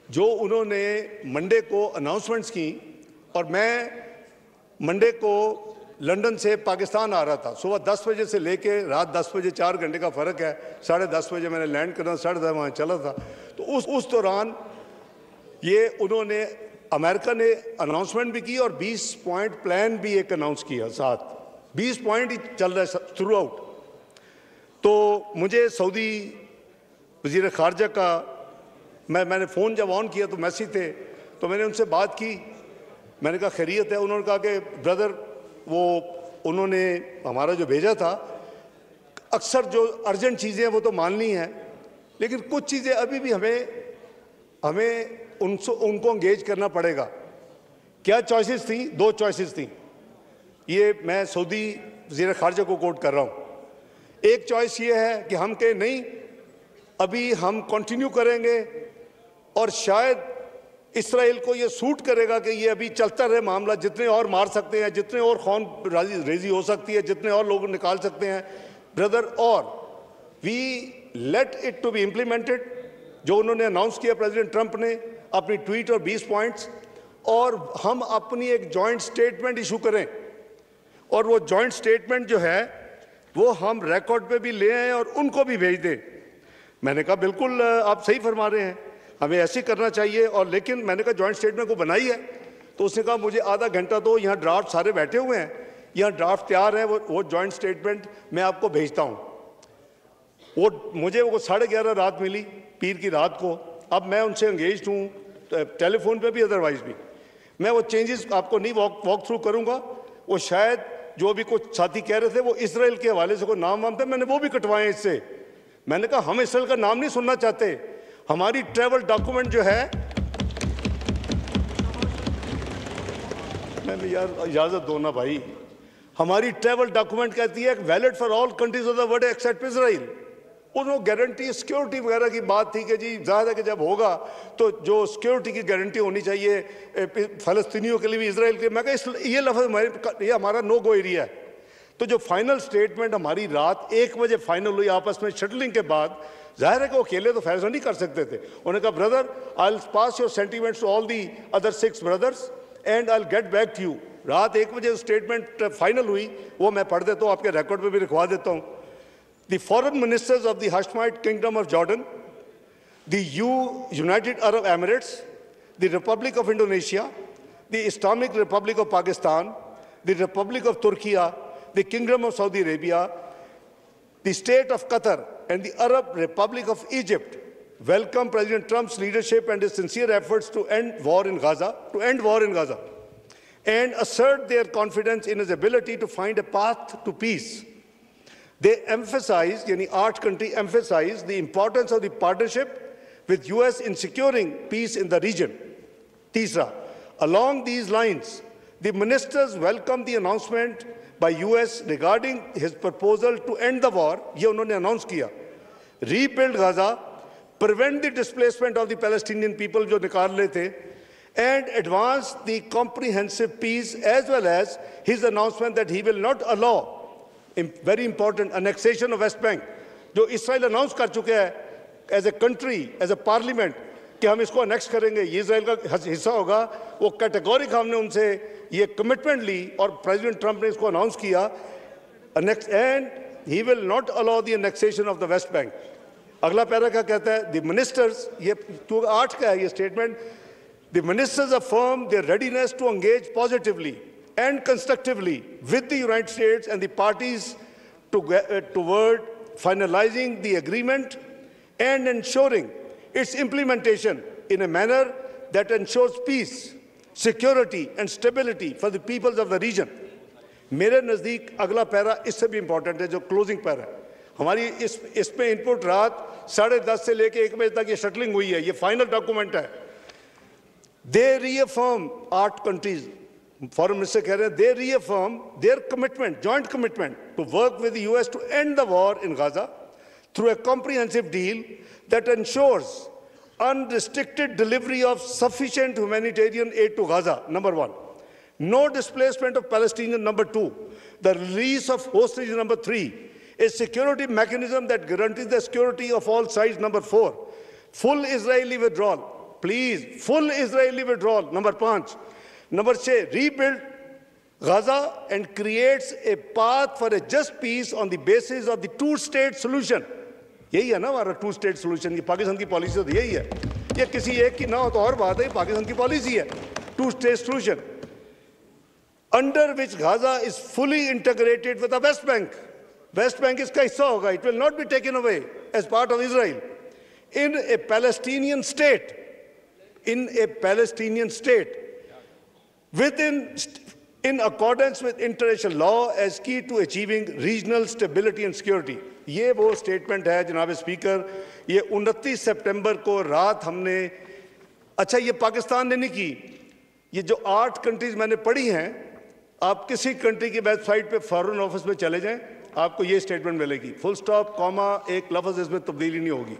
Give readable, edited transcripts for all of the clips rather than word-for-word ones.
जो उन्होंने मंडे को अनाउंसमेंट्स की, और मैं मंडे को लंदन से पाकिस्तान आ रहा था सुबह 10 बजे से लेके रात 10 बजे, 4 घंटे का फ़र्क है। 10:30 बजे मैंने लैंड करना, 10:30 वहाँ चला था। तो उस दौरान ये उन्होंने, अमेरिका ने अनाउंसमेंट भी की और 20 पॉइंट प्लान भी एक अनाउंस किया साथ। 20 पॉइंट ही चल रहा है थ्रू आउट। तो मुझे सऊदी वज़ीर ख़ारजा का मैंने फ़ोन जब ऑन किया तो मैसेज थे, तो मैंने उनसे बात की। मैंने कहा खैरियत है? उन्होंने कहा कि ब्रदर वो उन्होंने हमारा जो भेजा था, अक्सर जो अर्जेंट चीज़ें हैं वो तो माननी हैं, लेकिन कुछ चीज़ें अभी भी हमें उनको एंगेज करना पड़ेगा। क्या चॉइसेस थी? 2 चॉइसेस थी। ये मैं सऊदी वज़ीर ख़ारजा को कोट कर रहा हूँ। एक चॉइस ये है कि हम कहें नहीं, अभी हम कंटिन्यू करेंगे और शायद इसराइल को ये सूट करेगा कि ये अभी चलता रहे मामला, जितने और मार सकते हैं, जितने और खून रेजी हो सकती है, जितने और लोग निकाल सकते हैं ब्रदर, और we let it to be implemented. जो उन्होंने अनाउंस किया प्रेसिडेंट ट्रंप ने अपनी ट्वीट और 20 पॉइंट्स, और हम अपनी एक जॉइंट स्टेटमेंट इशू करें, और वो जॉइंट स्टेटमेंट जो है वो हम रिकॉर्ड पे भी ले आएँ और उनको भी भेज दें। मैंने कहा बिल्कुल आप सही फरमा रहे हैं, हमें ऐसे करना चाहिए। और लेकिन मैंने कहा जॉइंट स्टेटमेंट को बनाई है, तो उसने कहा मुझे आधा घंटा दो, यहाँ ड्राफ्ट सारे बैठे हुए हैं, यहाँ ड्राफ्ट तैयार है, वो जॉइंट स्टेटमेंट मैं आपको भेजता हूँ। मुझे वो 11:30 रात मिली, पीर की रात को। अब मैं उनसे एंगेज हूँ टेलीफोन पे भी, अदरवाइज भी। मैं वो चेंजेस आपको नहीं वॉक थ्रू करूँगा। वो शायद जो भी कुछ साथी कह रहे थे वो इसराइल के हवाले से कोई नाम थे, मैंने वो भी कटवाए इससे। मैंने कहा हम इसराइल का नाम नहीं सुनना चाहते। हमारी ट्रैवल डॉक्यूमेंट जो है, मैं यार इजाज़त दो ना भाई, हमारी ट्रैवल डॉक्यूमेंट कहती है valid for all countries of the world accept Israel. उन्होंने गारंटी सिक्योरिटी वगैरह की बात थी कि जी ज़्यादा कि जब होगा तो जो सिक्योरिटी की गारंटी होनी चाहिए फ़लस्तीनियों के लिए भी, इसराइल के। मैं कहा ये लफ्ज़ ये हमारा नो गो एरिया है। तो जो फाइनल स्टेटमेंट हमारी रात 1 बजे फाइनल हुई आपस में शटलिंग के बाद, जाहिर है कि वो अकेले तो फैसला नहीं कर सकते थे। उन्होंने कहा brother I will pass your sentiments to all the other 6 brothers and I will get back to you. रात 1 बजे स्टेटमेंट फाइनल हुई, वो मैं पढ़ देता हूँ, आपके रिकॉर्ड पे भी लिखवा देता हूँ। The foreign ministers of the Hashemite Kingdom of Jordan, the United Arab Emirates, the Republic of Indonesia, the Islamic Republic of Pakistan, the Republic of Turkiye, the Kingdom of Saudi Arabia, the State of Qatar, and the Arab Republic of Egypt welcome President Trump's leadership and his sincere efforts to end war in Gaza, and assert their confidence in his ability to find a path to peace. They emphasize, yani 8 countries emphasize the importance of the partnership with US in securing peace in the region. Tisra, along these lines, the ministers welcome the announcement by US regarding his proposal to end the war, ये उन्होंने announce किया, rebuild Gaza, prevent the displacement of the Palestinian people जो निकाल रहे थे, and advance the comprehensive peace, as well as his announcement that he will not allow, very important, annexation of West Bank, जो Israel announce कर चुके हैं as a country, as a parliament, कि हम इसको अनेक्स करेंगे, ये इजराइल का हिस्सा होगा। वो कैटेगोरिक हमने उनसे ये कमिटमेंट ली और प्रेसिडेंट ट्रंप ने इसको अनाउंस किया, and he will not allow the annexation of the West bank. अगला पैरा क्या कहता है? द मिनिस्टर्स, ये 8 का है ये statement, the ministers affirm their readiness to engage positively and constructively with the United States and the parties toward finalizing the agreement and ensuring its implementation in a manner that ensures peace, security and stability for the peoples of the region. मेरे नज़दीक अगला para इससे भी important है, जो closing para है हमारी। इसमें इनपुट रात 10:30 से लेके 1 बजे तक ये शटलिंग हुई है, ये फाइनल डॉक्यूमेंट है। They reaffirm 8 countries, Foreign Minister कह रहे हैं, they reaffirm their commitment, joint commitment to work with the US to end the war in Gaza through a comprehensive deal that ensures unrestricted delivery of sufficient humanitarian aid to Gaza, number 1. No displacement of Palestinians, number 2. The release of hostages, number 3. A security mechanism that guarantees the security of all sides, number 4. Full Israeli withdrawal. Please full Israeli withdrawal, number 5। Number 6, rebuild Gaza and creates a path for a just peace on the basis of the two-state solution। यही है ना हमारा to state solution, ये पाकिस्तान की policy तो यही है। ये किसी एक की ना हो तो और बात है, पाकिस्तान की पॉलिसी है two state solution, under which Gaza is fully integrated with the West Bank. West Bank इसका हिस्सा होगा, it will not be taken away as part of Israel in a Palestinian state, in a Palestinian state in accordance with international law as key to achieving regional stability and security। ये वो statement है जनाब speaker, ये 29 सितंबर को रात हमने, अच्छा ये पाकिस्तान ने नहीं की, ये जो 8 कंट्रीज मैंने पढ़ी हैं, आप किसी कंट्री की वेबसाइट पे फॉरेन ऑफिस में चले जाएं, आपको ये स्टेटमेंट मिलेगी, फुल स्टॉप कॉमा, एक लफ्ज इसमें तब्दीली नहीं होगी।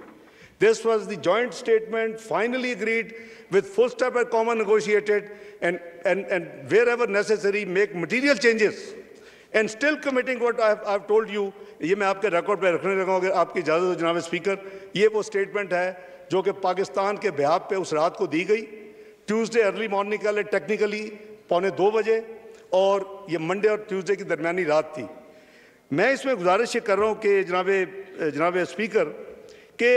This was the joint statement finally agreed with full stop and comma negotiated and wherever necessary make material changes and still committing what I've told you। ये मैं आपके रिकॉर्ड पे रखने लगा हूँ, अगर आपकी इजाज़त हो जनाब स्पीकर। ये वो स्टेटमेंट है जो कि पाकिस्तान के बिहाफ पे उस रात को दी गई, ट्यूसडे अर्ली मॉर्निंग का टेक्निकली 1:45 बजे, और ये मंडे और ट्यूसडे की दरमियानी रात थी। मैं इसमें गुजारिश ये कर रहा हूँ कि जनाब स्पीकर के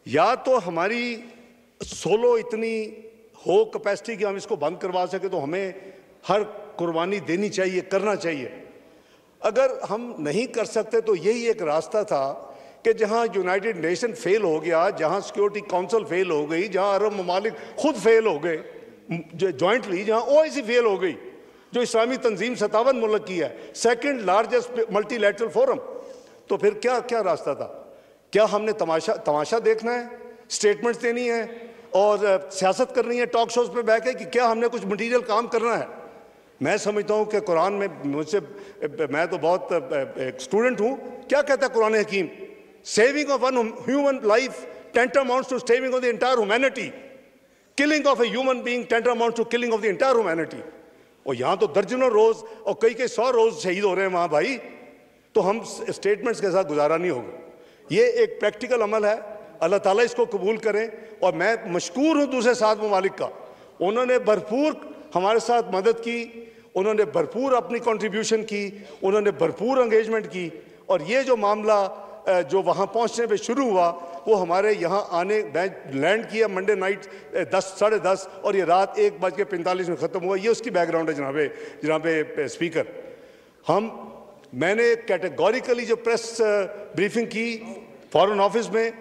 या तो हमारी सोलो इतनी हो कैपेसिटी कि हम इसको बंद करवा सके, तो हमें हर कुर्बानी देनी चाहिए, करना चाहिए। अगर हम नहीं कर सकते तो यही एक रास्ता था कि जहां यूनाइटेड नेशन फेल हो गया, जहां सिक्योरिटी काउंसिल फेल हो गई, जहां अरब ममालिक खुद फेल हो गए जॉइंटली, जहां ओआईसी फेल हो गई जो इस्लामी तंजीम 57 मुल्क की है, सेकेंड लार्जेस्ट मल्टीलैटरल फोरम, तो फिर क्या क्या रास्ता था? क्या हमने तमाशा देखना है, स्टेटमेंट्स देनी है और सियासत करनी है टॉक शोज पे बैठ के, कि क्या हमने कुछ मटेरियल काम करना है? मैं समझता हूँ कि कुरान में मुझसे, मैं तो बहुत एक स्टूडेंट हूँ, क्या कहता है कुरान हकीम? Saving of one human life tantamounts to saving of the entire humanity, killing of a human being tantamounts to killing of the entire humanity। और यहाँ तो दर्जनों रोज और कई 100 रोज शहीद हो रहे हैं वहाँ भाई, तो हम स्टेटमेंट्स के साथ गुजारा नहीं होगा। ये एक प्रैक्टिकल अमल है, अल्लाह ताला इसको कबूल करें। और मैं मशकूर हूँ दूसरे 7 ममालिक का, उन्होंने भरपूर हमारे साथ मदद की, उन्होंने भरपूर अपनी कंट्रीब्यूशन की, उन्होंने भरपूर एंगेजमेंट की। और ये जो मामला जो वहाँ पहुँचने पे शुरू हुआ, वो हमारे यहाँ आने, लैंड किया मंडे नाइट 10 साढ़े 10 और ये रात 1:45 में ख़त्म हुआ। ये उसकी बैकग्राउंड है जनाब स्पीकर। मैंने कैटेगोरिकली जो प्रेस ब्रीफिंग की फॉरेन ऑफिस में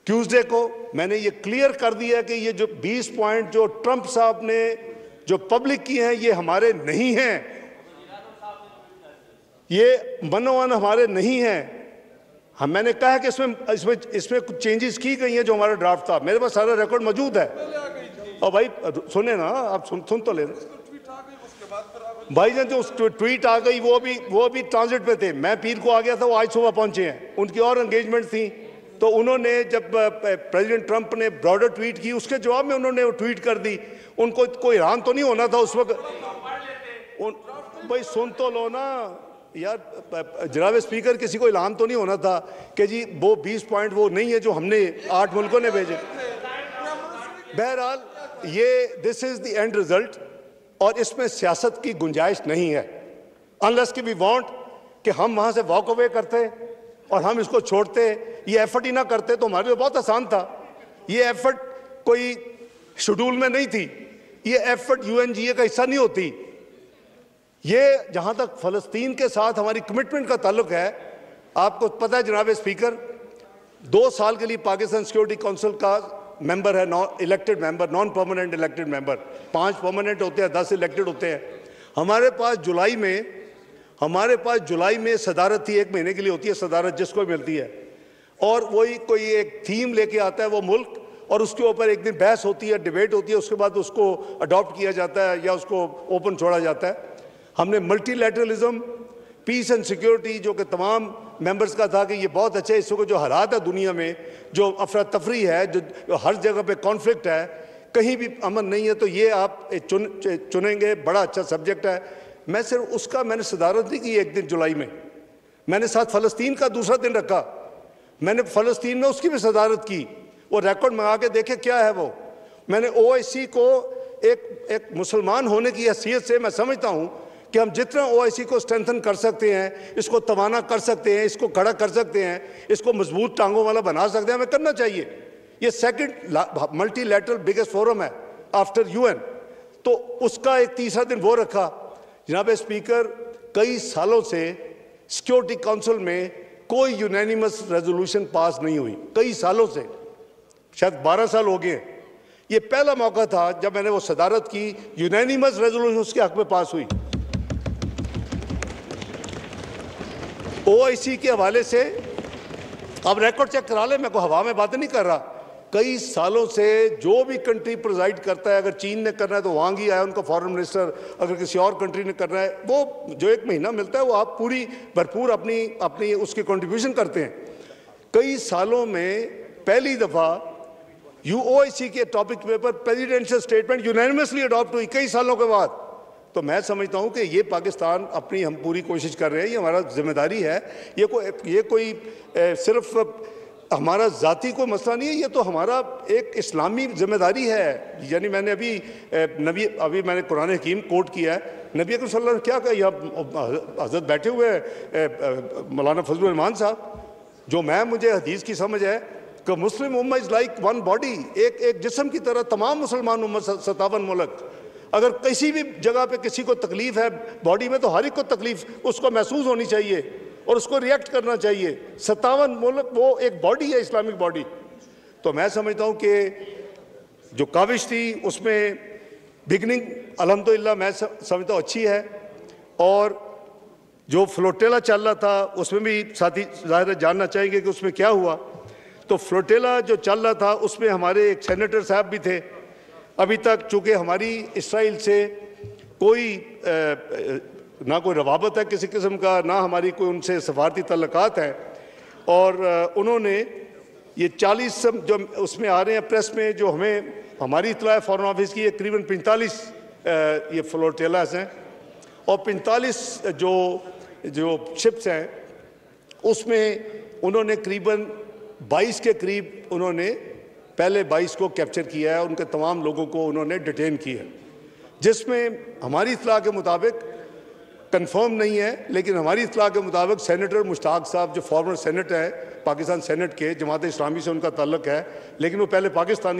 ट्यूसडे को, मैंने ये क्लियर कर दिया कि ये जो 20 पॉइंट जो ट्रंप साहब ने जो पब्लिक की हैं, ये हमारे नहीं हैं, ये मनोवन हमारे नहीं हैं। मैंने कहा कि इसमें कुछ चेंजेस की गई हैं जो हमारा ड्राफ्ट था, मेरे पास सारा रिकॉर्ड मौजूद है। और भाई सुने ना, आप सुन तो ले भाई जान, जो ट्वीट आ गई वो भी ट्रांजिट पे थे, मैं पीर को आ गया था, वो आज सुबह पहुंचे हैं, उनकी और एंगेजमेंट थी। तो उन्होंने जब प्रेसिडेंट ट्रंप ने ब्रॉडर ट्वीट की, उसके जवाब में उन्होंने वो ट्वीट कर दी। उनको कोई हैरान तो नहीं होना था उस वक्त? भाई सुन तो लो ना यार जनाब स्पीकर, किसी को इल्हाम तो नहीं होना था कि जी वो 20 पॉइंट वो नहीं है जो हमने 8 मुल्कों ने भेजे। बहरहाल ये this is the end result, और इसमें सियासत की गुंजाइश नहीं है, अनलेस कि वी वांट कि हम वहां से वॉक अवे करते और हम इसको छोड़ते, ये एफर्ट ही ना करते तो हमारे लिए बहुत आसान था। ये एफर्ट कोई शेड्यूल में नहीं थी, ये एफर्ट यूएनजीए का हिस्सा नहीं होती। ये जहां तक फलस्तीन के साथ हमारी कमिटमेंट का ताल्लुक है, आपको पता है जनाब स्पीकर, 2 साल के लिए पाकिस्तान सिक्योरिटी काउंसिल का मेंबर है, non elected member, non permanent elected member. 5 permanent होते हैं, 10 इलेक्टेड होते हैं। हमारे पास जुलाई में सदारत थी, 1 महीने के लिए होती है सदारत जिसको मिलती है, और वही कोई एक थीम लेके आता है वो मुल्क, और उसके ऊपर एक दिन बहस होती है, डिबेट होती है, उसके बाद उसको अडॉप्ट किया जाता है या उसको ओपन छोड़ा जाता है। हमने मल्टीलैटरलिज्म, पीस एंड सिक्योरिटी, जो कि तमाम मेंबर्स का था कि ये बहुत अच्छा है, इस वक्त जो हालात है दुनिया में, जो अफरा तफरी है, जो हर जगह पे कॉन्फ्लिक्ट है, कहीं भी अमन नहीं है, तो ये आप चुनेंगे, बड़ा अच्छा सब्जेक्ट है। मैं सिर्फ उसका मैंने सदारत नहीं की 1 दिन जुलाई में, मैंने साथ फ़लस्तीन का दूसरा दिन रखा, मैंने फ़लस्तीन में उसकी भी सदारत की, वो रिकॉर्ड मंगा के देखे क्या है वो। मैंने ओआईसी को एक मुसलमान होने की हैसियत से मैं समझता हूँ कि हम जितना ओआईसी को स्ट्रेंथन कर सकते हैं, इसको तवाना कर सकते हैं, इसको खड़ा कर सकते हैं, इसको मजबूत टांगों वाला बना सकते हैं, हमें करना चाहिए। ये सेकंड मल्टीलैटरल बिगेस्ट फोरम है आफ्टर यूएन, तो उसका एक तीसरा दिन वो रखा। जनाब स्पीकर, कई सालों से सिक्योरिटी काउंसिल में कोई यूनानिमस रेजोल्यूशन पास नहीं हुई, कई सालों से, शायद 12 साल हो गए। ये पहला मौका था जब मैंने वो सदारत की, यूनानिमस रेजोल्यूशन उसके हक में पास हुई। ओआईसी के हवाले से अब रिकॉर्ड चेक करा ले, मैं को हवा में बात नहीं कर रहा। कई सालों से जो भी कंट्री प्रिजाइड करता है, अगर चीन ने करना है तो वांग ही आया उनका फॉरेन मिनिस्टर, अगर किसी और कंट्री ने करना है, वो जो 1 महीना मिलता है वो आप पूरी भरपूर अपनी उसकी कंट्रीब्यूशन करते हैं। कई सालों में पहली दफ़ा यूओआईसी के topic paper presidential statement unanimously adopt हुई कई सालों के बाद। तो मैं समझता हूं कि ये पाकिस्तान अपनी हम पूरी कोशिश कर रहे हैं, ये हमारा जिम्मेदारी है। ये कोई सिर्फ हमारा ज़ाती कोई मसला नहीं है, ये तो हमारा एक इस्लामी जिम्मेदारी है। यानी मैंने अभी मैंने कुरान हकीम कोट किया है, नबी अकरम सल्लल्लाहु अलैहि वसल्लम क्या कहा, यहाँ हज़रत बैठे हुए मौलाना फजलुर रहमान साहब, जो मुझे हदीस की समझ है कि मुस्लिम उम्मा इज़ लाइक वन बॉडी, एक जिस्म की तरह तमाम मुसलमान उम्मत 57 मुल्क, अगर किसी भी जगह पे किसी को तकलीफ है बॉडी में तो हर एक को तकलीफ उसको महसूस होनी चाहिए और उसको रिएक्ट करना चाहिए। 57 मुल्क, वो एक बॉडी है, इस्लामिक बॉडी। तो मैं समझता हूँ कि जो काविश थी उसमें बिगनिंग अल्हम्दुलिल्लाह मैं समझता हूँ अच्छी है, और जो फ्लोटेला चल रहा था उसमें भी साथी ज़ाहिर जानना चाहेंगे कि उसमें क्या हुआ। तो फ्लोटेला जो चल रहा था उसमें हमारे एक सेनेटर साहब भी थे। अभी तक चूँकि हमारी इसराइल से कोई ना कोई रवाबत है किसी किस्म का, ना हमारी कोई उनसे सफारती तल्लुकात हैं, और उन्होंने ये 40 जो उसमें आ रहे हैं प्रेस में, जो हमारी इत्तला है फॉरेन ऑफिस की, ये करीबन 45 ये फ्लोटेलास हैं, और 45 जो शिप्स हैं उसमें उन्होंने करीबन 22 के करीब उन्होंने पहले 22 को कैप्चर किया है, उनके तमाम लोगों को उन्होंने डिटेन किया, जिसमें हमारी इत्तला के मुताबिक कंफर्म नहीं है, लेकिन हमारी इत्तला के मुताबिक सेनेटर मुश्ताक साहब जो फॉर्मर सेनेटर है पाकिस्तान सेनेट के, जमात इस्लामी से उनका ताल्लुक है, लेकिन वो पहले पाकिस्तानी